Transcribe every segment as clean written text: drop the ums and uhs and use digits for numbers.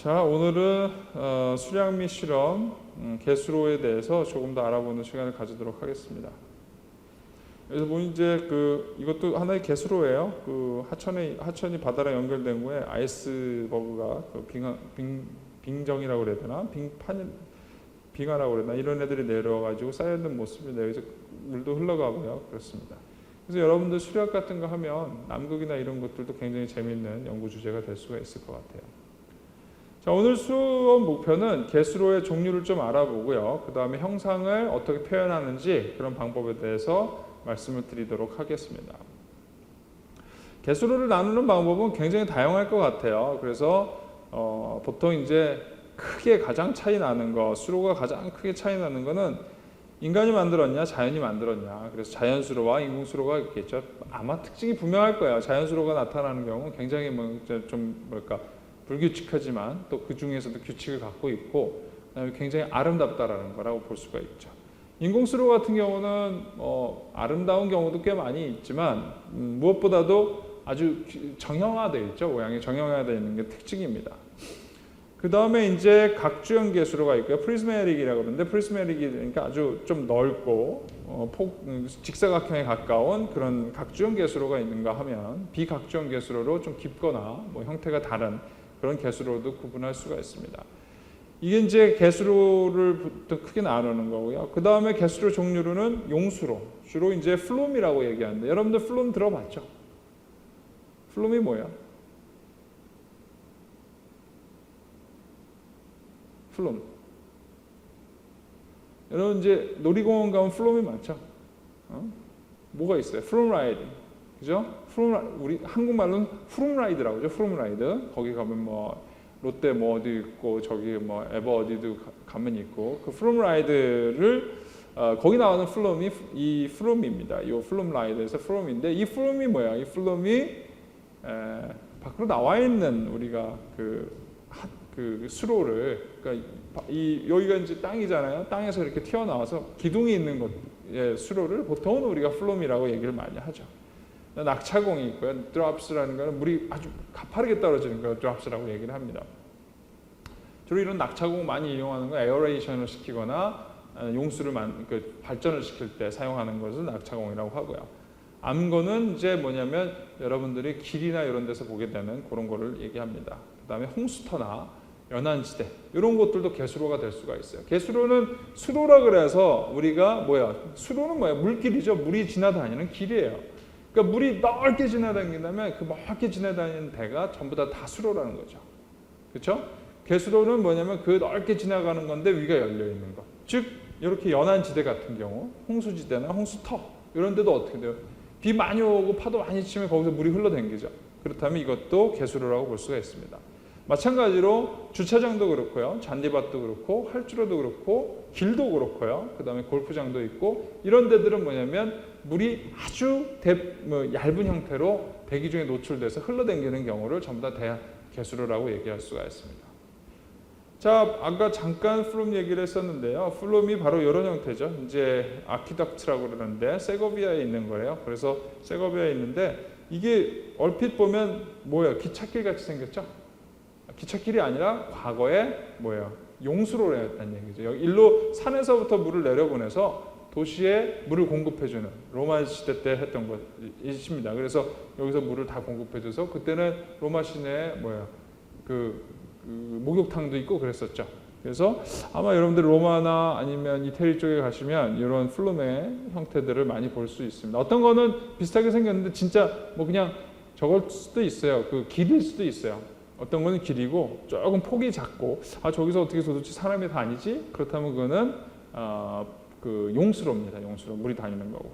자, 오늘은 수량 및 실험, 개수로에 대해서 조금 더 알아보는 시간을 가지도록 하겠습니다. 그래서 뭐 이제 이것도 하나의 개수로예요. 하천이 바다랑 연결된 거에 아이스버그가 빙정이라고 그래야 되나, 빙하라고 그래야 되나, 이런 애들이 내려와가지고 쌓여있는 모습이 내려서 물도 흘러가고요. 그렇습니다. 그래서 여러분들 수리학 같은 거 하면 남극이나 이런 것들도 굉장히 재미있는 연구 주제가 될 수가 있을 것 같아요. 자, 오늘 수업 목표는 개수로의 종류를 좀 알아보고요. 그 다음에 형상을 어떻게 표현하는지 그런 방법에 대해서 말씀을 드리도록 하겠습니다. 개수로를 나누는 방법은 굉장히 다양할 것 같아요. 그래서 보통 이제 크게 가장 차이 나는 거, 수로가 가장 크게 차이 나는 거는 인간이 만들었냐, 자연이 만들었냐. 그래서 자연수로와 인공수로가 있겠죠. 아마 특징이 분명할 거예요. 자연수로가 나타나는 경우는 굉장히 불규칙하지만 또 그 중에서도 규칙을 갖고 있고, 그다음에 굉장히 아름답다라는 거라고 볼 수가 있죠. 인공수로 같은 경우는 아름다운 경우도 꽤 많이 있지만 무엇보다도 아주 정형화되어 있죠. 모양이 정형화되어 있는 게 특징입니다. 그 다음에 이제 각주형 개수로가 있고요. 프리즈메릭이라고 그러는데, 프리즈메릭이 그러니까 아주 좀 넓고 직사각형에 가까운 그런 각주형 개수로가 있는가 하면, 비각주형 개수로로 좀 깊거나 형태가 다른 그런 개수로도 구분할 수가 있습니다. 이게 이제 개수로를 크게 나누는 거고요. 그 다음에 개수로 종류로는 용수로, 주로 이제 플룸이라고 얘기하는데, 여러분들 플룸 들어봤죠? 플룸이 뭐예요? 플룸. 여러분 이제 놀이공원 가면 플룸이 많죠? 뭐가 있어요? 플룸 라이드. 그죠? 우리 한국말로는 프룸라이드라고 하죠. 프룸라이드. 거기 가면 롯데 어디 있고, 저기 에버 어디도 가면 있고, 그 프룸라이드를 거기 나오는 플룸이 이 플룸입니다. 이 플룸라이드에서 플룸인데, 이 플룸이 뭐야? 이 플룸이 밖으로 나와 있는 우리가 그 수로를, 그러니까 여기가 이제 땅이잖아요. 땅에서 이렇게 튀어나와서 기둥이 있는 수로를 보통은 우리가 플룸이라고 얘기를 많이 하죠. 낙차공이 있고요. 드롭스라는 거는 물이 아주 가파르게 떨어지는 걸 드롭스라고 얘기를 합니다. 주로 이런 낙차공 많이 이용하는 건 에어레이션을 시키거나 용수를 발전을 시킬 때 사용하는 것을 낙차공이라고 하고요. 암거는 이제 뭐냐면 여러분들이 길이나 이런 데서 보게 되는 그런 거를 얘기합니다. 그 다음에 홍수터나 연안지대, 이런 것들도 개수로가 될 수가 있어요. 개수로는 수로라 그래서 우리가 수로는 물길이죠. 물이 지나다니는 길이에요. 그러니까 물이 넓게 지나다닌다면 그 넓게 지나다니는 데가 전부 다 수로라는 거죠. 그렇죠? 개수로는 뭐냐면 그 넓게 지나가는 건데 위가 열려 있는 것. 즉 이렇게 연안지대 같은 경우, 홍수지대나 홍수터 이런 데도 어떻게 돼요? 비 많이 오고 파도 많이 치면 거기서 물이 흘러다니죠. 그렇다면 이것도 개수로라고 볼 수가 있습니다. 마찬가지로 주차장도 그렇고요. 잔디밭도 그렇고 활주로도 그렇고 길도 그렇고요. 그 다음에 골프장도 있고, 이런 데들은 뭐냐면 물이 아주 얇은 형태로 대기 중에 노출돼서 흘러다니는 경우를 전부 다 개수로라고 얘기할 수가 있습니다. 자, 아까 잠깐 플룸 얘기를 했었는데요. 플룸이 바로 이런 형태죠. 이제 아퀴덕트라고 그러는데 세고비아에 있는 거예요. 그래서 세고비아에 있는데 이게 얼핏 보면 기찻길 같이 생겼죠? 기찻길이 아니라 과거에 용수로였다는 얘기죠. 일로 산에서부터 물을 내려보내서 도시에 물을 공급해주는, 로마 시대 때 했던 것입니다. 그래서 여기서 물을 다 공급해줘서 그때는 로마 시내에 목욕탕도 있고 그랬었죠. 그래서 아마 여러분들 로마나 아니면 이태리 쪽에 가시면 이런 플룸의 형태들을 많이 볼 수 있습니다. 어떤 거는 비슷하게 생겼는데 진짜 그냥 저걸 수도 있어요. 길일 수도 있어요. 어떤 거는 길이고 조금 폭이 작고, 저기서 어떻게 도대체 사람이 다니지? 그렇다면 그거는 용수로입니다. 용수로, 물이 다니는 거고요.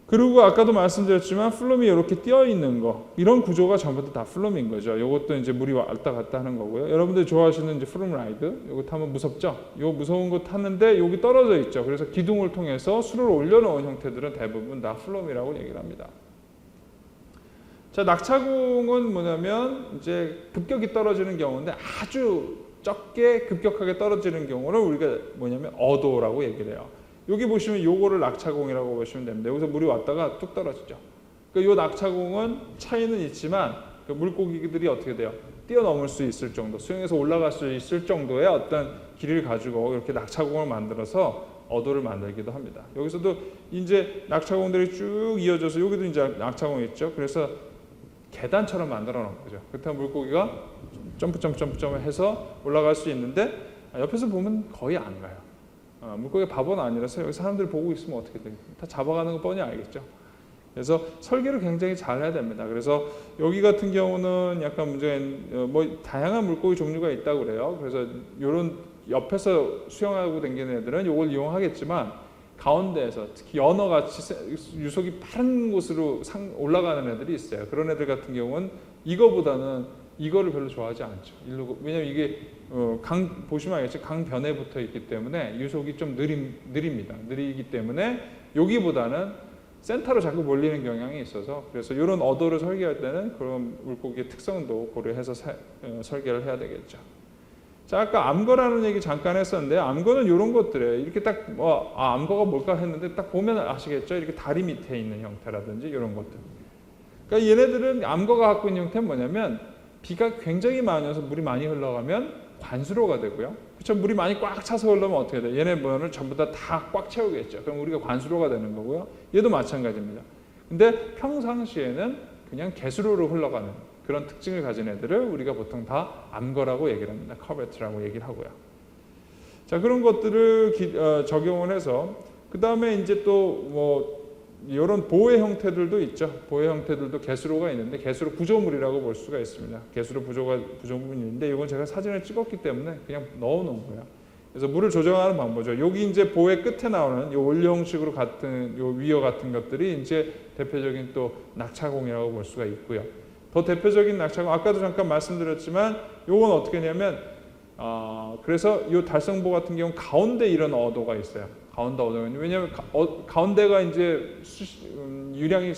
그리고 아까도 말씀드렸지만 플룸이 이렇게 띄어 있는 거, 이런 구조가 전부 다 플룸인 거죠. 이것도 이제 물이 왔다 갔다 하는 거고요. 여러분들 좋아하시는 이제 플룸 라이드, 이거 타면 무섭죠? 이거 무서운 거 탔는데 여기 떨어져 있죠. 그래서 기둥을 통해서 수로를 올려놓은 형태들은 대부분 다 플룸이라고 얘기를 합니다. 자, 낙차공은 뭐냐면 이제 급격히 떨어지는 경우인데, 아주 적게 급격하게 떨어지는 경우를 우리가 어도라고 얘기를 해요. 여기 보시면 요거를 낙차공이라고 보시면 됩니다. 여기서 물이 왔다가 뚝 떨어지죠. 그러니까 요 낙차공은 차이는 있지만 물고기들이 어떻게 돼요? 뛰어넘을 수 있을 정도, 수영해서 올라갈 수 있을 정도의 어떤 길이를 가지고 이렇게 낙차공을 만들어서 어도를 만들기도 합니다. 여기서도 이제 낙차공들이 쭉 이어져서 여기도 이제 낙차공이 있죠. 그래서 계단처럼 만들어 놓은 거죠. 그렇다면 물고기가 점프 해서 올라갈 수 있는데 옆에서 보면 거의 안 가요. 물고기가 바보는 아니라서 여기 사람들이 보고 있으면 어떻게 돼요? 다 잡아가는 거 뻔히 알겠죠. 그래서 설계를 굉장히 잘 해야 됩니다. 그래서 여기 같은 경우는 약간 문제는 뭐 다양한 물고기 종류가 있다고 그래요. 그래서 이런 옆에서 수영하고 다니는 애들은 이걸 이용하겠지만 가운데에서 특히 연어같이 유속이 빠른 곳으로 올라가는 애들이 있어요. 그런 애들 같은 경우는 이거보다는 이거를 별로 좋아하지 않죠. 왜냐면 이게 강 보시면 알겠죠. 강변에 붙어 있기 때문에 유속이 좀 느립니다. 느리기 때문에 여기보다는 센터로 자꾸 몰리는 경향이 있어서 그래서 이런 어도를 설계할 때는 그런 물고기의 특성도 고려해서 설계를 해야 되겠죠. 자, 아까 암거라는 얘기 잠깐 했었는데 암거는 이런 것들이에요. 이렇게 딱 암거가 뭘까 했는데 딱 보면 아시겠죠? 이렇게 다리 밑에 있는 형태라든지 이런 것들. 그러니까 얘네들은 암거가 갖고 있는 형태는 뭐냐면 비가 굉장히 많이 와서 물이 많이 흘러가면 관수로가 되고요. 그렇죠? 물이 많이 꽉 차서 흘러면 어떻게 돼요? 얘네 모양을 전부 다 꽉 채우겠죠. 그럼 우리가 관수로가 되는 거고요. 얘도 마찬가지입니다. 근데 평상시에는 그냥 개수로로 흘러가는 그런 특징을 가진 애들을 우리가 보통 다 암거라고 얘기를 합니다. 커베트라고 얘기를 하고요. 자, 그런 것들을 적용을 해서 그 다음에 이제 또 뭐 이런 보호 형태들도 있죠. 보호 형태들도 개수로가 있는데 개수로 구조물이라고 볼 수가 있습니다. 개수로 구조물이 있는데 이건 제가 사진을 찍었기 때문에 그냥 넣어놓은 거예요. 그래서 물을 조정하는 방법이죠. 여기 이제 보호의 끝에 나오는 이 원료 형식으로 같은 요 위어 같은 것들이 이제 대표적인 또 낙차공이라고 볼 수가 있고요. 더 대표적인 낙차공 아까도 잠깐 말씀드렸지만 요건 어떻게 하냐면 그래서 이 달성보 같은 경우 가운데 이런 어도가 있어요. 가운데 어도가 있는데 왜냐하면 가운데가 이제 유량이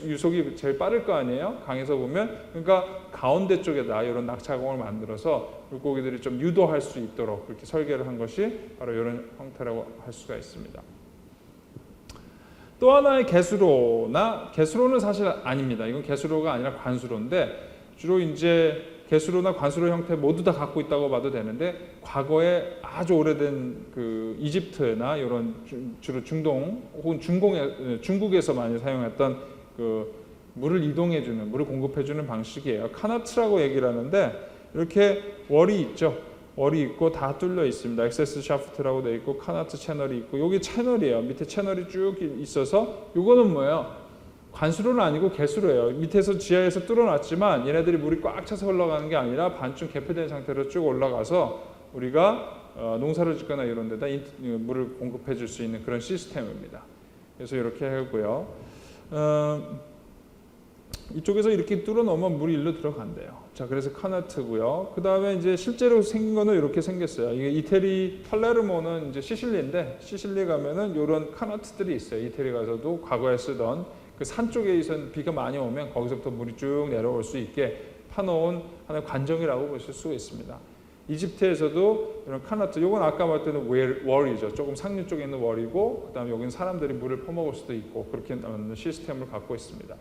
유속이 제일 빠를 거 아니에요. 강에서 보면 그러니까 가운데 쪽에다 이런 낙차공을 만들어서 물고기들이 좀 유도할 수 있도록 그렇게 설계를 한 것이 바로 이런 형태라고 할 수가 있습니다. 또 하나의 개수로는 사실 아닙니다. 이건 개수로가 아니라 관수로인데 주로 이제 개수로나 관수로 형태 모두 다 갖고 있다고 봐도 되는데 과거에 아주 오래된 그 이집트나 이런 주로 중동 혹은 중국에서 많이 사용했던 그 물을 이동해주는 물을 공급해주는 방식이에요. 카나트라고 얘기를 하는데 이렇게 월이 있죠. 월이 있고 다 뚫려 있습니다. 액세스 샤프트라고 되어 있고 카나트 채널이 있고 여기 채널이에요. 밑에 채널이 쭉 있어서 이거는 뭐예요? 관수로는 아니고 개수로예요. 밑에서 지하에서 뚫어놨지만 얘네들이 물이 꽉 차서 올라가는 게 아니라 반쯤 개폐된 상태로 쭉 올라가서 우리가 농사를 짓거나 이런 데다 물을 공급해 줄 수 있는 그런 시스템입니다. 그래서 이렇게 하고요. 이쪽에서 이렇게 뚫어놓으면 물이 일로 들어간대요. 자, 그래서 카나트고요. 그 다음에 이제 실제로 생긴 거는 이렇게 생겼어요. 이게 이태리 팔레르모는 이제 시실리인데 시실리 가면은 이런 카나트들이 있어요. 이태리 가서도 과거에 쓰던 그 산 쪽에 있는 비가 많이 오면 거기서부터 물이 쭉 내려올 수 있게 파놓은 하나의 관정이라고 보실 수가 있습니다. 이집트에서도 이런 카나트, 요건 아까 말했던 월이죠. 조금 상류 쪽에 있는 월이고, 그다음에 여기는 사람들이 물을 퍼먹을 수도 있고 그렇게 하는 시스템을 갖고 있습니다.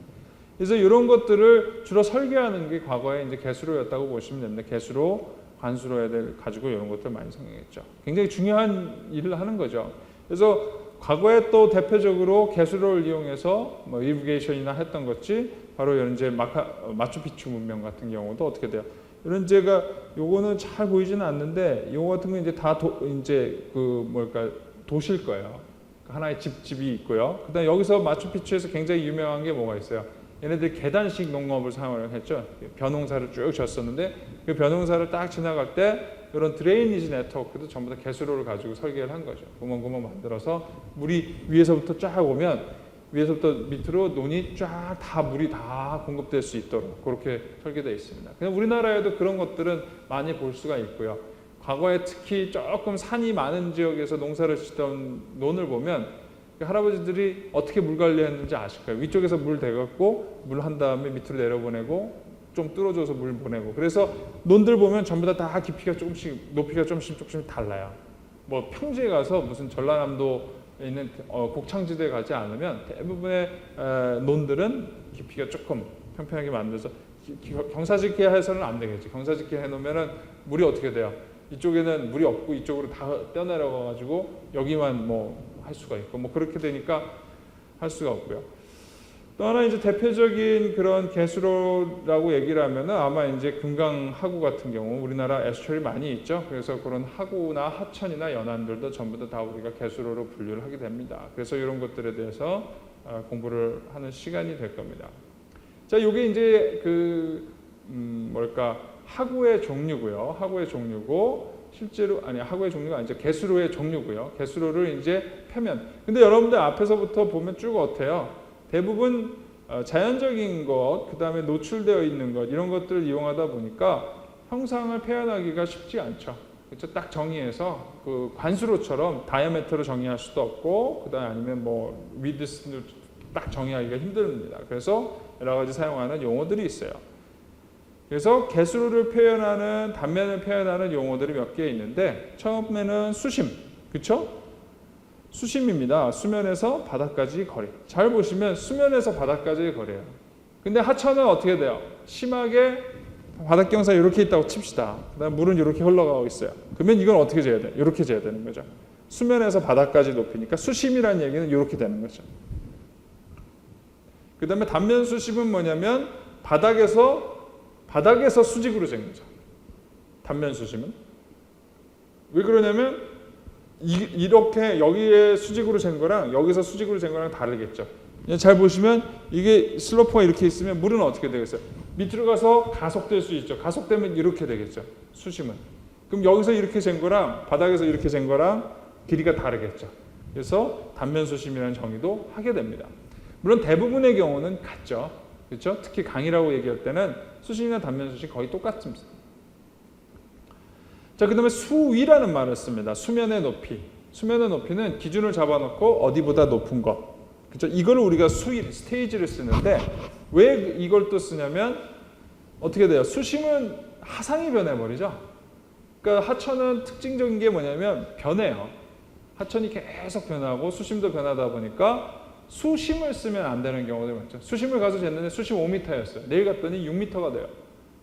그래서 이런 것들을 주로 설계하는 게 과거에 이제 개수로였다고 보시면 됩니다. 개수로, 관수로 애들 가지고 이런 것들 많이 사용했죠. 굉장히 중요한 일을 하는 거죠. 그래서 과거에 또 대표적으로 개수로를 이용해서 뭐 이리게이션이나 했던 것이 바로 이런 이제 마추픽추 문명 같은 경우도 어떻게 돼요? 이런 제가 요거는 잘 보이지는 않는데 요거 같은 거 이제 다 이제 그 뭘까 도시일 거예요. 하나의 집이 있고요. 그다음 여기서 마추픽추에서 굉장히 유명한 게 뭐가 있어요? 얘네들 계단식 농업을 사용을 했죠. 벼농사를 쭉 졌었는데 그 벼농사를 딱 지나갈 때 이런 드레이니지 네트워크도 전부 다 개수로를 가지고 설계를 한 거죠. 구멍 만들어서 물이 위에서부터 쫙 오면 위에서부터 밑으로 논이 쫙 다 물이 다 공급될 수 있도록 그렇게 설계되어 있습니다. 그냥 우리나라에도 그런 것들은 많이 볼 수가 있고요. 과거에 특히 조금 산이 많은 지역에서 농사를 짓던 논을 보면 할아버지들이 어떻게 물 관리했는지 아실 거예요. 위쪽에서 물 대갖고 물 한 다음에 밑으로 내려보내고 좀 뚫어줘서 물 보내고 그래서 논들 보면 전부 다 깊이가 조금씩 높이가 조금씩 달라요. 뭐 평지에 가서 무슨 전라남도에 있는 곡창지대에 가지 않으면 대부분의 논들은 깊이가 조금 평평하게 만들어서 경사짓게 해서는 안 되겠지. 경사짓게 해놓으면은 물이 어떻게 돼요? 이쪽에는 물이 없고 이쪽으로 다 떠내려가가지고 여기만 뭐 할 수가 있고 뭐 그렇게 되니까 할 수가 없고요. 또 하나 이제 대표적인 그런 개수로라고 얘기를 하면은 아마 이제 금강하구 같은 경우 우리나라 에스처리 많이 있죠. 그래서 그런 하구나 하천이나 연안들도 전부 다 우리가 개수로로 분류를 하게 됩니다. 그래서 이런 것들에 대해서 공부를 하는 시간이 될 겁니다. 자, 이게 이제 하구의 종류고요. 하구의 종류고 실제로 하구의 종류가 아니죠. 개수로의 종류고요. 개수로를 이제 펴면. 근데 여러분들 앞에서부터 보면 쭉 어때요? 대부분 자연적인 것, 그 다음에 노출되어 있는 것 이런 것들을 이용하다 보니까 형상을 표현하기가 쉽지 않죠. 그렇죠? 딱 정의해서 그 관수로처럼 다이아메트로 정의할 수도 없고, 그 다음에 아니면 뭐 위드스도 딱 정의하기가 힘듭니다. 그래서 여러 가지 사용하는 용어들이 있어요. 그래서 개수로를 표현하는 단면을 표현하는 용어들이 몇 개 있는데 처음에는 수심, 그렇죠? 수심입니다. 수면에서 바닥까지 거리. 잘 보시면 수면에서 바닥까지의 거리예요. 근데 하천은 어떻게 돼요? 심하게 바닥 경사 이렇게 있다고 칩시다. 그다음 물은 이렇게 흘러가고 있어요. 그러면 이건 어떻게 재야 돼? 이렇게 재야 되는 거죠. 수면에서 바닥까지 높이니까 수심이라는 얘기는 이렇게 되는 거죠. 그다음에 단면 수심은 뭐냐면 바닥에서 수직으로 잰 거죠. 단면 수심은. 왜 그러냐면 이렇게 여기에 수직으로 잰 거랑 여기서 수직으로 잰 거랑 다르겠죠. 잘 보시면 이게 슬로프가 이렇게 있으면 물은 어떻게 되겠어요? 밑으로 가서 가속될 수 있죠. 가속되면 이렇게 되겠죠. 수심은. 그럼 여기서 이렇게 잰 거랑 바닥에서 이렇게 잰 거랑 길이가 다르겠죠. 그래서 단면 수심이라는 정의도 하게 됩니다. 물론 대부분의 경우는 같죠. 그렇죠? 특히 강이라고 얘기할 때는 수심이나 단면 수심 거의 똑같습니다. 자, 그 다음에 수위라는 말을 씁니다. 수면의 높이. 수면의 높이는 기준을 잡아놓고 어디보다 높은 것. 그렇죠? 이걸 우리가 수위, 스테이지를 쓰는데 왜 이걸 또 쓰냐면 어떻게 돼요? 수심은 하상이 변해버리죠. 그러니까 하천은 특징적인 게 뭐냐면 변해요. 하천이 계속 변하고 수심도 변하다 보니까 수심을 쓰면 안 되는 경우들이 많죠. 수심을 가서 쟀는데 수심 5m였어요. 내일 갔더니 6m가 돼요.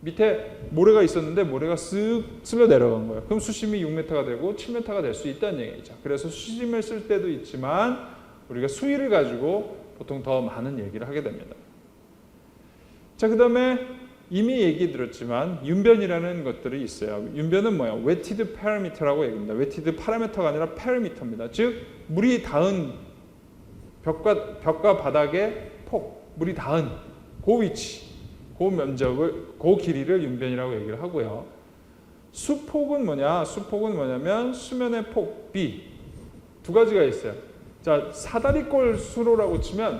밑에 모래가 있었는데 모래가 쓱 쓸려 내려간 거예요. 그럼 수심이 6m가 되고 7m가 될 수 있다는 얘기죠. 그래서 수심을 쓸 때도 있지만 우리가 수위를 가지고 보통 더 많은 얘기를 하게 됩니다. 자, 그 다음에 이미 얘기 들었지만 윤변이라는 것들이 있어요. 윤변은 뭐예요? 웨티드 파라미터라고 얘기합니다. 웨티드 파라미터가 아니라 파라미터입니다. 즉 물이 닿은 벽과 바닥의 폭, 물이 닿은 그 위치, 그 면적을, 그 길이를 윤변이라고 얘기를 하고요. 수폭은 뭐냐? 수폭은 뭐냐면 수면의 폭, B 두 가지가 있어요. 자, 사다리꼴 수로라고 치면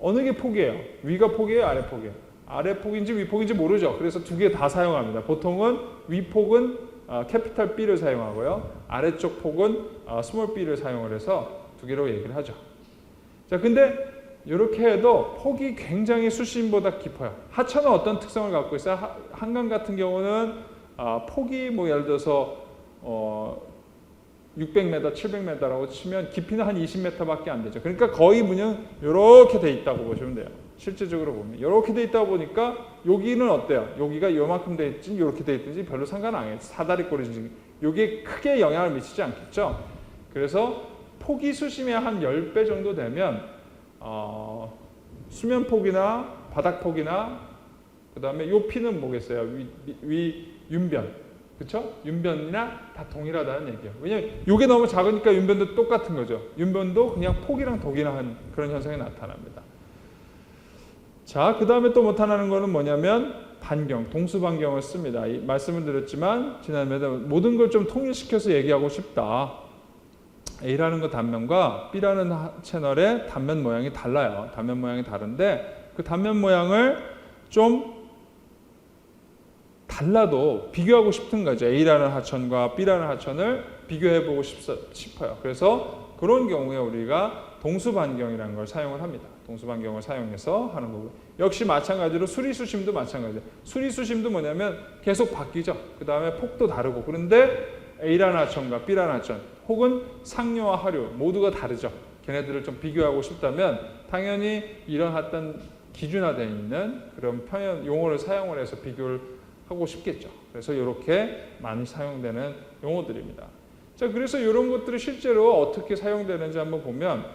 어느 게 폭이에요? 위가 폭이에요? 아래 폭이에요? 아래 폭인지 위 폭인지 모르죠. 그래서 두 개 다 사용합니다. 보통은 위 폭은 캐피탈 B를 사용하고요. 아래쪽 폭은 스몰 b를 사용을 해서 두 개로 얘기를 하죠. 자, 근데 이렇게 해도 폭이 굉장히 수심보다 깊어요. 하천은 어떤 특성을 갖고 있어요? 한강 같은 경우는 폭이 뭐 예를 들어서 600m, 700m라고 치면 깊이는 한 20m밖에 안 되죠. 그러니까 거의 그냥 이렇게 돼 있다고 보시면 돼요. 실제적으로 보면 이렇게 돼 있다 보니까 여기는 어때요? 여기가 요만큼 돼 있든지 이렇게 돼 있든지 별로 상관 안 해요. 사다리꼴이든지 이게 크게 영향을 미치지 않겠죠. 그래서 폭이 수심의 한 10배 정도 되면 수면 폭이나 바닥 폭이나 그 다음에 요 P는 뭐겠어요? 위 윤변, 그렇죠? 윤변이나 다 동일하다는 얘기예요. 왜냐면 요게 너무 작으니까 윤변도 똑같은 거죠. 윤변도 그냥 폭이랑 동일한 그런 현상이 나타납니다. 자, 그 다음에 또 나타나는 거는 뭐냐면 반경, 동수반경을 씁니다. 말씀을 드렸지만 지난번에 모든 걸 좀 통일시켜서 얘기하고 싶다. A라는 거 단면과 B라는 채널의 단면 모양이 달라요. 단면 모양이 다른데 그 단면 모양을 좀 달라도 비교하고 싶은 거죠. A라는 하천과 B라는 하천을 비교해보고 싶어요. 그래서 그런 경우에 우리가 동수반경이라는 걸 사용을 합니다. 동수반경을 사용해서 하는 거고 역시 마찬가지로 수리수심도 마찬가지예요. 수리수심도 뭐냐면 계속 바뀌죠. 그 다음에 폭도 다르고 그런데 A라는 하천과 B라는 하천 혹은 상류와 하류 모두가 다르죠. 걔네들을 좀 비교하고 싶다면 당연히 이런 어떤 기준화되어 있는 그런 표현 용어를 사용을 해서 비교를 하고 싶겠죠. 그래서 이렇게 많이 사용되는 용어들입니다. 자, 그래서 이런 것들이 실제로 어떻게 사용되는지 한번 보면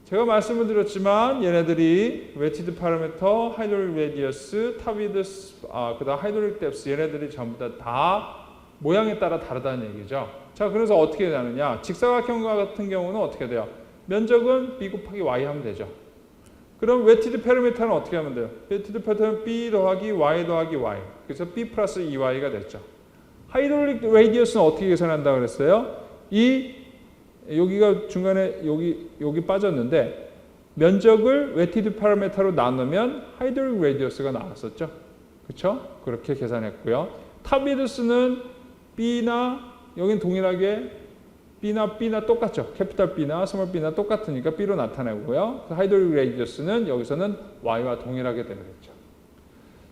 제가 말씀을 드렸지만 얘네들이 웨티드 파라미터, 하이드롤릭 레디어스, 타비드스, 그다음 하이드롤릭 뎁스 얘네들이 전부 다 모양에 따라 다르다는 얘기죠. 자, 그래서 어떻게 되느냐? 직사각형 같은 경우는 어떻게 돼요? 면적은 b 곱하기 y 하면 되죠. 그럼 웨티드 파라미터는 어떻게 하면 돼요? 웨티드 파라미터는 b 더하기 y 더하기 y. 그래서 b 플러스 2y가 됐죠. 하이드롤릭 레디어스는 어떻게 계산한다고 그랬어요? 여기가 중간에 여기 빠졌는데 면적을 웨티드 파라미터로 나누면 하이드롤릭 레디어스가 나왔었죠. 그렇죠? 그렇게 계산했고요. 타비드스는 B나 여긴 동일하게 B나 똑같죠. 캐피탈 B나 스몰 B나 똑같으니까 B로 나타내고요. 하이드롤릭 레디어스는 여기서는 Y와 동일하게 되겠죠.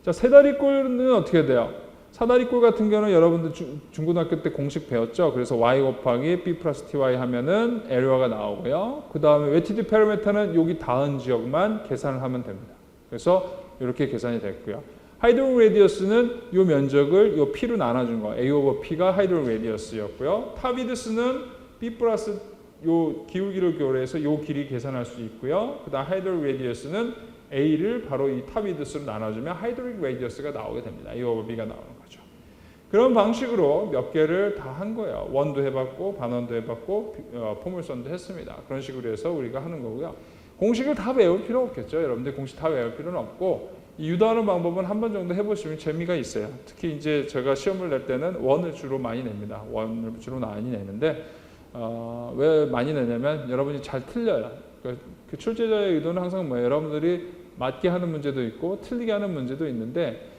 자, 세다리꼴은 어떻게 돼요? 사다리꼴 같은 경우는 여러분들 중고등학교 때 공식 배웠죠. 그래서 y 곱하기 b 플러스 ty 하면은 에리어가 나오고요. 그 다음에 웨티드 파라미터는 여기 닿은 지역만 계산을 하면 됩니다. 그래서 이렇게 계산이 됐고요. 하이드롤릭 레디어스는 이 면적을 이 p로 나눠준 거. a 오버 p가 하이드롤릭 레디어스였고요. 타비드스는 b 플러스 요 기울기를 고려해서 이 길이 계산할 수 있고요. 그 다음 하이드롤릭 레디어스는 A를 바로 이 타비드스로 나눠주면 하이드롤릭 레디어스가 나오게 됩니다. A 오버 B가 나오는 거죠. 그런 방식으로 몇 개를 다 한 거예요. 원도 해봤고 반원도 해봤고 포물선도 했습니다. 그런 식으로 해서 우리가 하는 거고요. 공식을 다 외울 필요 없겠죠. 여러분들 공식 다 외울 필요는 없고 이 유도하는 방법은 한 번 정도 해보시면 재미가 있어요. 특히 이제 제가 시험을 낼 때는 원을 주로 많이 냅니다. 원을 주로 많이 내는데 왜 많이 내냐면 여러분이 잘 틀려요. 그 출제자의 의도는 항상 뭐예요? 여러분들이 맞게 하는 문제도 있고 틀리게 하는 문제도 있는데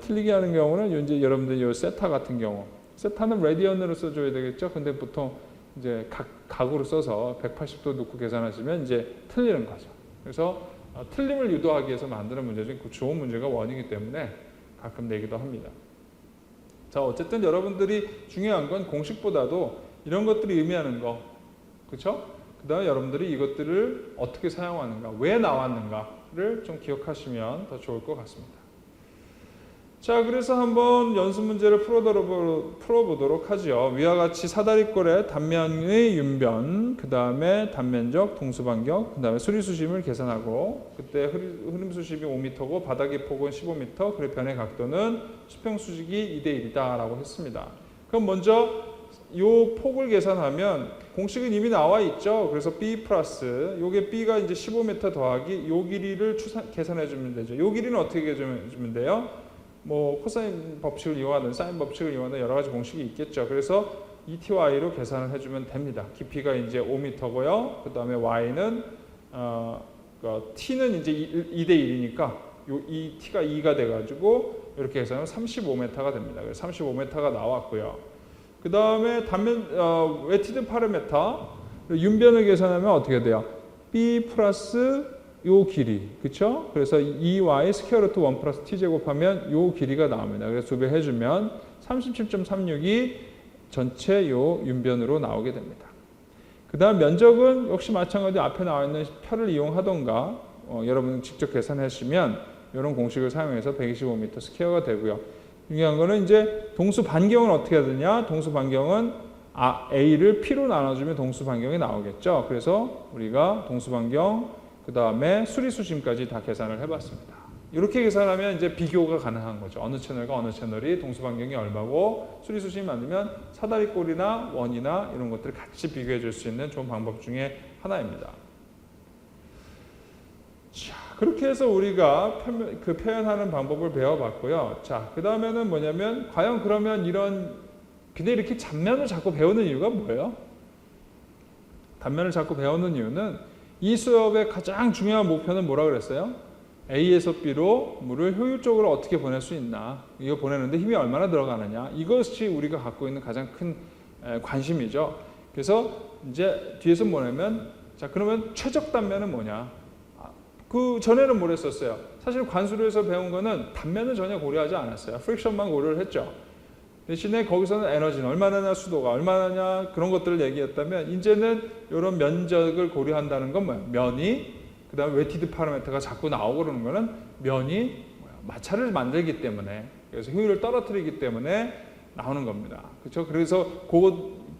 틀리게 하는 경우는 이제 여러분들 이 세타 같은 경우 세타는 레디언으로 써줘야 되겠죠. 근데 보통 이제 각으로 써서 180도 놓고 계산하시면 이제 틀리는 거죠. 그래서 틀림을 유도하기 위해서 만드는 문제 중에 좋은 문제가 원이기 때문에 가끔 내기도 합니다. 자, 어쨌든 여러분들이 중요한 건 공식보다도 이런 것들이 의미하는 거, 그렇죠? 그 다음에 여러분들이 이것들을 어떻게 사용하는가, 왜 나왔는가를 좀 기억하시면 더 좋을 것 같습니다. 자, 그래서 한번 연습 문제를 풀어보도록 하죠. 위와 같이 사다리꼴의 단면의 윤변, 그 다음에 단면적, 동수반경, 그 다음에 수리수심을 계산하고 그때 흐름수심이 5m고 바닥의 폭은 15m, 그리고 변의 각도는 수평수직이 2대 1이다 라고 했습니다. 그럼 먼저 이 폭을 계산하면 공식은 이미 나와 있죠. 그래서 b 플러스 요게 b가 이제 15m 더하기 요 길이를 계산해 주면 되죠. 요 길이는 어떻게 계산해 돼요? 뭐 코사인 법칙을 이용하든 사인 법칙을 이용하든 여러 가지 공식이 있겠죠. 그래서 ETY로 계산을 해주면 됩니다. 깊이가 이제 5m고요. 그 다음에 Y는 T는 이제 2대 1이니까 이 T가 2가 돼가지고 이렇게 해서는 35m가 됩니다. 그래서 35m가 나왔고요. 그 다음에 웨티드 파라미터 윤변을 계산하면 어떻게 돼요? B 플러스 요 길이, 그렇죠? 그래서 2y 스퀘어 루트 1 플러스 t 제곱하면 요 길이가 나옵니다. 그래서 두 배 해주면 37.36이 전체 요 윤변으로 나오게 됩니다. 그 다음 면적은 역시 마찬가지 앞에 나와 있는 표를 이용하던가 여러분 직접 계산하시면 이런 공식을 사용해서 125m 스퀘어가 되고요. 중요한 거는 이제 동수 반경은 어떻게 해야 되냐? 동수 반경은 A를 P로 나눠주면 동수 반경이 나오겠죠. 그래서 우리가 동수 반경 그 다음에 수리수심까지 다 계산을 해봤습니다. 이렇게 계산하면 이제 비교가 가능한 거죠. 어느 채널과 어느 채널이 동수 반경이 얼마고 수리수심이 맞으면 사다리꼴이나 원이나 이런 것들을 같이 비교해 줄 수 있는 좋은 방법 중에 하나입니다. 자, 그렇게 해서 우리가 표현하는 방법을 배워봤고요. 자, 그 다음에는 뭐냐면 과연 그러면 근데 이렇게 단면을 자꾸 배우는 이유가 뭐예요? 단면을 자꾸 배우는 이유는 이 수업의 가장 중요한 목표는 뭐라 그랬어요? A에서 B로 물을 효율적으로 어떻게 보낼 수 있나? 이거 보내는데 힘이 얼마나 들어가느냐? 이것이 우리가 갖고 있는 가장 큰 관심이죠. 그래서 이제 뒤에서 뭐냐면 자, 그러면 최적 단면은 뭐냐? 그 전에는 뭘 했었어요? 사실 관수료에서 배운 거는 단면을 전혀 고려하지 않았어요. 프릭션만 고려를 했죠. 대신에 거기서는 에너지는 얼마나 수도가 얼마나 그런 것들을 얘기했다면 이제는 이런 면적을 고려한다는 건 뭐예요? 면이 그다음에 웨티드 파라미터가 자꾸 나오고 그러는 거는 면이 마찰을 만들기 때문에, 그래서 효율을 떨어뜨리기 때문에 나오는 겁니다. 그렇죠? 그래서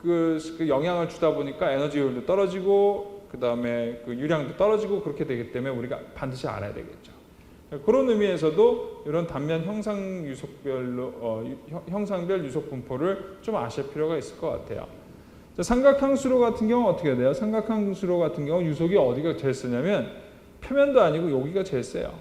그 영향을 주다 보니까 에너지 효율도 떨어지고 그다음에 그 유량도 떨어지고 그렇게 되기 때문에 우리가 반드시 알아야 되겠죠. 그런 의미에서도 이런 단면 형상 유속별로 형상별 유속 분포를 좀 아실 필요가 있을 것 같아요. 자, 삼각함수로 같은 경우 어떻게 돼요? 삼각함수로 같은 경우 유속이 어디가 제일 세냐면 표면도 아니고 여기가 제일 세요.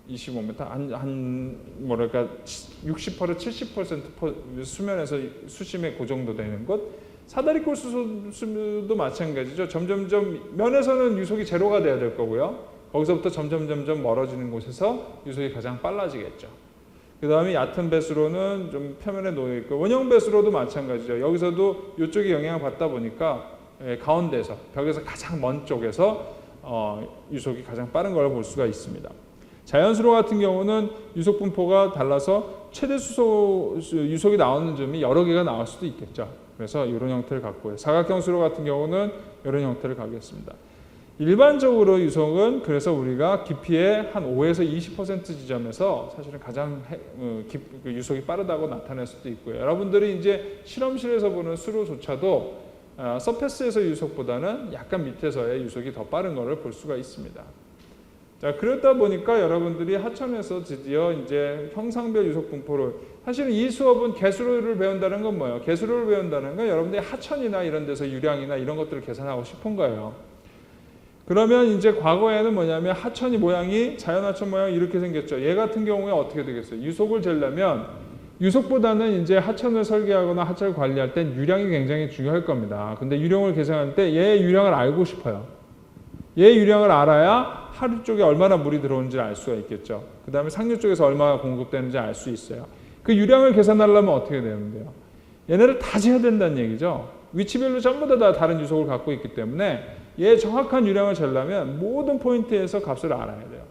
25m 한 뭐랄까 60% 70% 수면에서 수심에 그 정도 되는 곳. 사다리꼴 수도 마찬가지죠. 점점점 면에서는 유속이 제로가 돼야 될 거고요. 거기서부터 점점 멀어지는 곳에서 유속이 가장 빨라지겠죠. 그 다음에 얕은 배수로는 좀 표면에 놓여 있고, 원형 배수로도 마찬가지죠. 여기서도 이쪽에 영향을 받다 보니까 가운데서 벽에서 가장 먼 쪽에서 유속이 가장 빠른 걸 볼 수가 있습니다. 자연수로 같은 경우는 유속 분포가 달라서 최대 유속이 나오는 점이 여러 개가 나올 수도 있겠죠. 그래서 이런 형태를 갖고요. 사각형 수로 같은 경우는 이런 형태를 갖겠습니다. 일반적으로 유속은 그래서 우리가 깊이의 한 5에서 20% 지점에서 사실은 가장 유속이 빠르다고 나타낼 수도 있고요. 여러분들이 이제 실험실에서 보는 수로조차도 서페스에서 유속보다는 약간 밑에서의 유속이 더 빠른 것을 볼 수가 있습니다. 자, 그러다 보니까 여러분들이 하천에서 드디어 이제 형상별 유속 분포를, 사실은 이 수업은 개수로를 배운다는 건 뭐예요? 개수로를 배운다는 건 여러분들이 하천이나 이런 데서 유량이나 이런 것들을 계산하고 싶은 거예요. 그러면 이제 과거에는 뭐냐면 하천이 모양이 자연하천 모양이 이렇게 생겼죠. 얘 같은 경우에 어떻게 되겠어요? 유속을 재려면 유속보다는 이제 하천을 설계하거나 하천을 관리할 땐 유량이 굉장히 중요할 겁니다. 근데 유량을 계산할 때 얘의 유량을 알고 싶어요. 얘의 유량을 알아야 하류 쪽에 얼마나 물이 들어오는지 알 수가 있겠죠. 그 다음에 상류 쪽에서 얼마나 공급되는지 알 수 있어요. 그 유량을 계산하려면 어떻게 되는데요? 얘네를 다 재야 된다는 얘기죠. 위치별로 전부 다 다른 유속을 갖고 있기 때문에 얘의 정확한 유량을 재려면 모든 포인트에서 값을 알아야 돼요.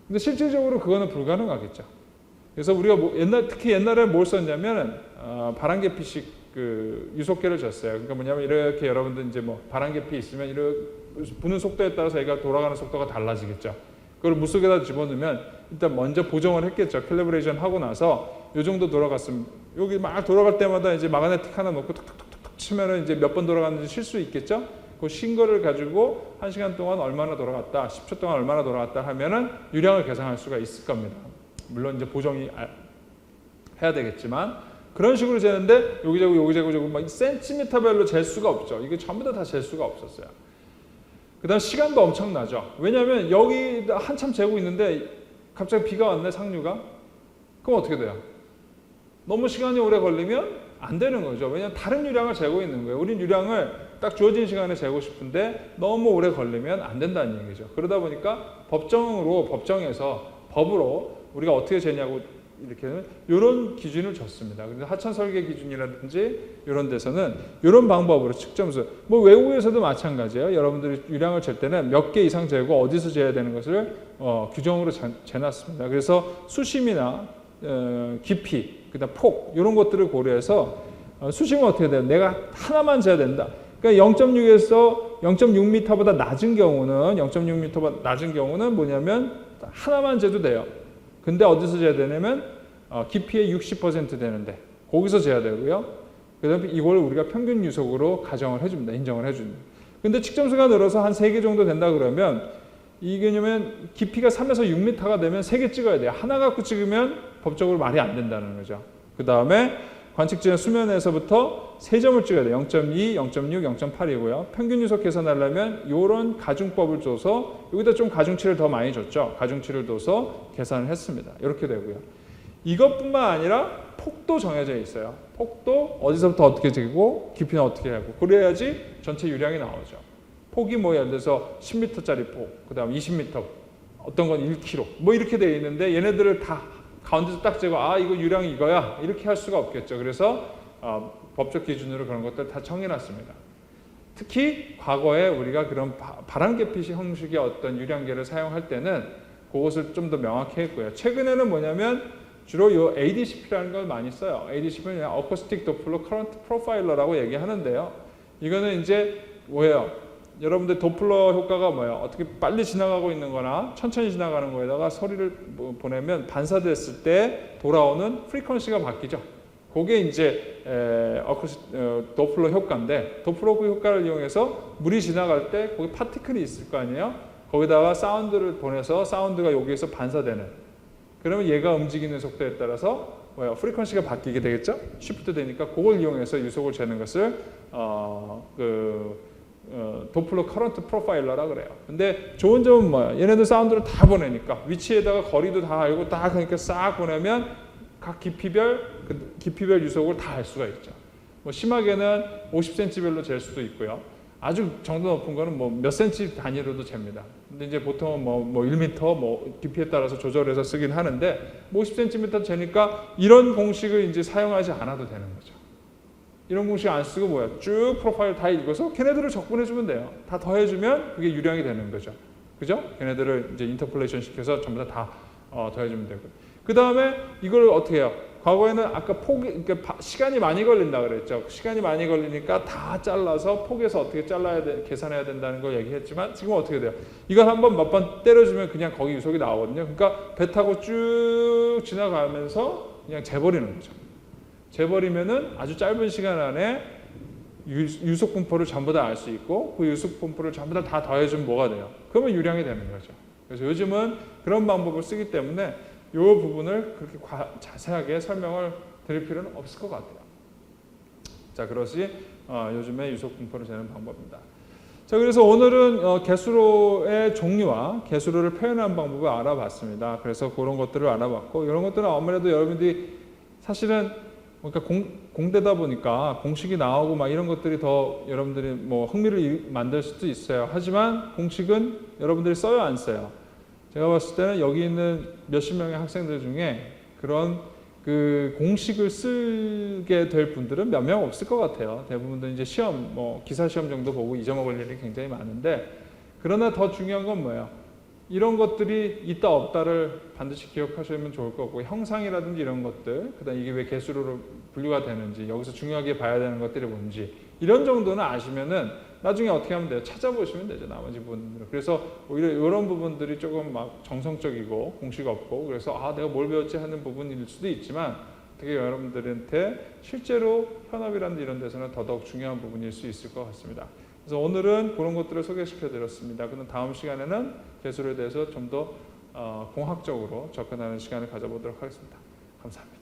근데 실질적으로 그거는 불가능하겠죠. 그래서 우리가 특히 옛날에 뭘 썼냐면 바람계피식 그 유속계를 줬어요. 그러니까 뭐냐면 이렇게 여러분들 이제 뭐 바람계피 있으면 이렇게 부는 속도에 따라서 얘가 돌아가는 속도가 달라지겠죠. 그걸 물속에다 집어넣으면 일단 먼저 보정을 했겠죠. 캘리브레이션 하고 나서 이 정도 돌아갔으면 여기 막 돌아갈 때마다 이제 마그네틱 하나 놓고 툭툭툭툭 치면은 이제 몇 번 돌아갔는지 실 수 있겠죠. 그 신 거를 가지고 1시간 동안 얼마나 돌아갔다, 10초 동안 얼마나 돌아갔다 하면은 유량을 계산할 수가 있을 겁니다. 물론 이제 보정이 해야 되겠지만 그런 식으로 재는데 여기 재고 막 센티미터별로 잴 수가 없죠. 이게 전부 다 잴 수가 없었어요. 그다음 시간도 엄청나죠. 왜냐하면 여기 한참 재고 있는데 갑자기 비가 왔네, 상류가. 그럼 어떻게 돼요? 너무 시간이 오래 걸리면 안 되는 거죠. 왜냐하면 다른 유량을 재고 있는 거예요. 우린 유량을 딱 주어진 시간에 재고 싶은데 너무 오래 걸리면 안 된다는 얘기죠. 그러다 보니까 법정에서 법으로 우리가 어떻게 재냐고 이렇게 이런 기준을 줬습니다. 그래서 하천 설계 기준이라든지 이런 데서는 이런 방법으로 측정수, 뭐 외국에서도 마찬가지예요. 여러분들이 유량을 잴 때는 몇 개 이상 재고 어디서 재야 되는 것을 규정으로 재놨습니다. 그래서 수심이나 깊이, 그다음 폭 이런 것들을 고려해서 수심은 어떻게 돼요? 내가 하나만 재야 된다. 그러니까 0.6에서 0.6m보다 낮은 경우는 0.6m보다 낮은 경우는 뭐냐면 하나만 재도 돼요. 근데 어디서 재야 되냐면 깊이의 60% 되는데 거기서 재야 되고요. 그다음에 이걸 우리가 평균 유속으로 가정을 해줍니다. 인정을 해줍니다. 근데 측정수가 늘어서 한 3개 정도 된다 그러면 이게냐면 깊이가 3에서 6m가 되면 3개 찍어야 돼요. 하나 갖고 찍으면 법적으로 말이 안 된다는 거죠. 그 다음에 관측지점 수면에서부터 3점을 찍어야 돼요. 0.2, 0.6, 0.8이고요. 평균 유속 계산하려면 이런 가중법을 줘서 여기다 좀 가중치를 더 많이 줬죠. 가중치를 둬서 계산을 했습니다. 이렇게 되고요. 이것뿐만 아니라 폭도 정해져 있어요. 폭도 어디서부터 어떻게 재고 깊이는 어떻게 하고 그래야지 전체 유량이 나오죠. 폭이 뭐 예를 들어서 10m짜리 폭, 그 다음 20m, 어떤 건 1km 뭐 이렇게 되어 있는데 얘네들을 다 가운데서 딱 재고 이거 유량이 이거야 이렇게 할 수가 없겠죠. 그래서 법적 기준으로 그런 것들 다 정해놨습니다. 특히 과거에 우리가 그런 바람계피식 형식의 어떤 유량계를 사용할 때는 그것을 좀 더 명확히 했고요. 최근에는 뭐냐면 주로 이 ADCP라는 걸 많이 써요. ADCP는 Acoustic Doppler Current Profiler라고 얘기하는데요. 이거는 이제 뭐예요? 여러분들 도플러 효과가 뭐예요? 어떻게 빨리 지나가고 있는 거나 천천히 지나가는 거에다가 소리를 보내면 반사됐을 때 돌아오는 프리퀀시가 바뀌죠. 그게 이제 도플러 효과인데, 도플러 효과를 이용해서 물이 지나갈 때 거기 파티클이 있을 거 아니에요? 거기다가 사운드를 보내서 사운드가 여기에서 반사되는, 그러면 얘가 움직이는 속도에 따라서 뭐예요? 프리퀀시가 바뀌게 되겠죠? 쉬프트 되니까 그걸 이용해서 유속을 재는 것을 도플러 커런트 프로파일러라 그래요. 근데 좋은 점은 뭐야? 얘네들 사운드를 다 보내니까 위치에다가 거리도 다 알고 다 그러니까 싹 보내면 각 깊이별 유속을 다 알 수가 있죠. 뭐 심하게는 50cm별로 잴 수도 있고요. 아주 정도 높은 거는 뭐 몇 cm 단위로도 잽니다. 근데 이제 보통은 뭐 1m 뭐 깊이에 따라서 조절해서 쓰긴 하는데 뭐 50cm 재니까 이런 공식을 이제 사용하지 않아도 되는 거죠. 이런 공식 안 쓰고 뭐야? 쭉 프로파일 다 읽어서 걔네들을 적분해주면 돼요. 다 더해주면 그게 유량이 되는 거죠. 그죠? 걔네들을 이제 인터폴레이션 시켜서 전부 다 더해주면 되고. 그 다음에 이걸 어떻게 해요? 과거에는 아까 그러니까 시간이 많이 걸린다 그랬죠. 시간이 많이 걸리니까 다 잘라서 폭에서 어떻게 계산해야 된다는 걸 얘기했지만 지금 어떻게 돼요? 이걸 한번 몇 번 때려주면 그냥 거기 유속이 나오거든요. 그러니까 배 타고 쭉 지나가면서 그냥 재버리는 거죠. 재버리면은 아주 짧은 시간 안에 유속 분포를 전부 다 알 수 있고 그 유속 분포를 전부 다 더해주면 뭐가 돼요? 그러면 유량이 되는 거죠. 그래서 요즘은 그런 방법을 쓰기 때문에 이 부분을 그렇게 자세하게 설명을 드릴 필요는 없을 것 같아요. 자, 그것이 요즘의 유속 분포를 재는 방법입니다. 자, 그래서 오늘은 개수로의 종류와 개수로를 표현하는 방법을 알아봤습니다. 그래서 그런 것들을 알아봤고 이런 것들은 아무래도 여러분들이 사실은 그러니까 공대다 보니까 공식이 나오고 막 이런 것들이 더 여러분들이 뭐 흥미를 만들 수도 있어요. 하지만 공식은 여러분들이 써요, 안 써요? 제가 봤을 때는 여기 있는 몇십 명의 학생들 중에 그런 그 공식을 쓰게 될 분들은 몇 명 없을 것 같아요. 대부분들 이제 시험, 뭐 기사 시험 정도 보고 잊어먹을 일이 굉장히 많은데, 그러나 더 중요한 건 뭐예요? 이런 것들이 있다 없다를 반드시 기억하시면 좋을 거고, 형상이라든지 이런 것들, 그다음 이게 왜 개수로 분류가 되는지, 여기서 중요하게 봐야 되는 것들이 뭔지 이런 정도는 아시면은 나중에 어떻게 하면 돼요? 찾아보시면 되죠, 나머지 부분들. 그래서 오히려 이런 부분들이 조금 막 정성적이고 공식 없고 그래서 내가 뭘 배웠지 하는 부분일 수도 있지만 되게 여러분들한테 실제로 현업이라는 이런 데서는 더더욱 중요한 부분일 수 있을 것 같습니다. 그래서 오늘은 그런 것들을 소개시켜 드렸습니다. 그럼 다음 시간에는 개수에 대해서 좀 더 공학적으로 접근하는 시간을 가져보도록 하겠습니다. 감사합니다.